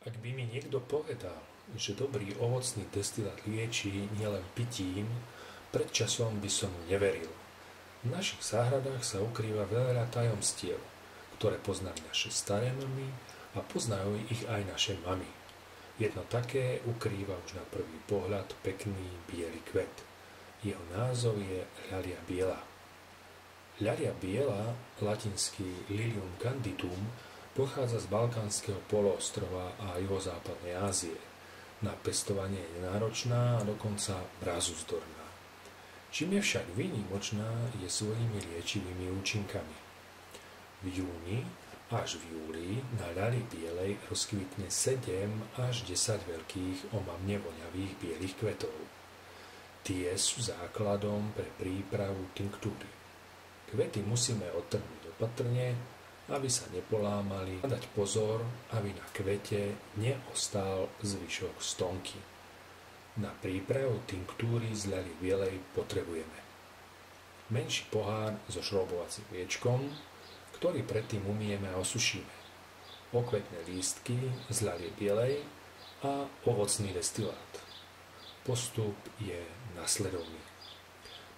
Ak by mi niekto povedal, že dobrý ovocný destilát liečí nielen pitím, pred časom by som mu neveril. V našich záhradách sa ukrýva veľa tajomstiev, ktoré poznali naše staré mamy a poznajú ich aj naše mamy. Jedno také ukrýva už na prvý pohľad pekný biely kvet. Jeho názov je ľalia biela. Ľalia biela, latinsky Lilium canditum, pochádza z Balkánskeho poloostrova a juhozápadnej Ázie. Na pestovanie je nenáročná a dokonca mrazuzdorná. Čím je však výnimočná, je svojimi liečivými účinkami. V júni až v júli na ľali bielej rozkvitne 7 až 10 veľkých omamne voňavých bielých kvetov. Tie sú základom pre prípravu tinktúry. Kvety musíme odtrhnúť opatrne, aby sa nepolámali, a dať pozor, aby na kvete neostal zvyšok stonky. Na prípravu tinktúry z ľaly bielej potrebujeme menší pohár so šroubovacím viečkom, ktorý predtým umieme a osušíme, okvetné lístky z ľalie bielej a ovocný destilát. Postup je nasledovný.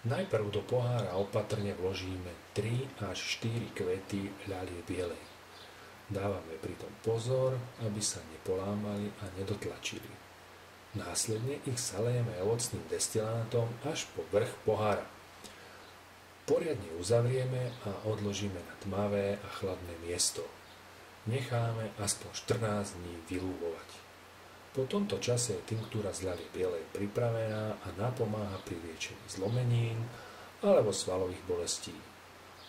Najprv do pohára opatrne vložíme 3 až 4 kvety ľalie bielej. Dávame pritom pozor, aby sa nepolámali a nedotlačili. Následne ich zalejeme ovocným destilátom až po vrch pohára. Poriadne uzavrieme a odložíme na tmavé a chladné miesto. Necháme aspoň 14 dní vylúbovať. Po tomto čase je tinktúra z ľalie bielej pripravená a napomáha pri liečení zlomenín alebo svalových bolestí.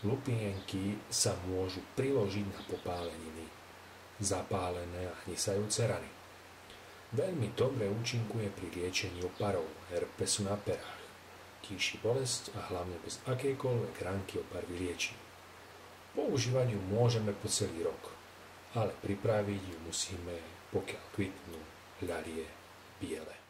Lupienky sa môžu priložiť na popáleniny, zapálené a hnysajúce rany. Veľmi dobre účinkuje pri liečení oparov, herpesu na perách. Tíši bolesť a hlavne bez akejkoľvek ranky opar vylieči. Používať ju môžeme po celý rok, ale pripraviť ju musíme, pokiaľ kvitnú ľalie biele.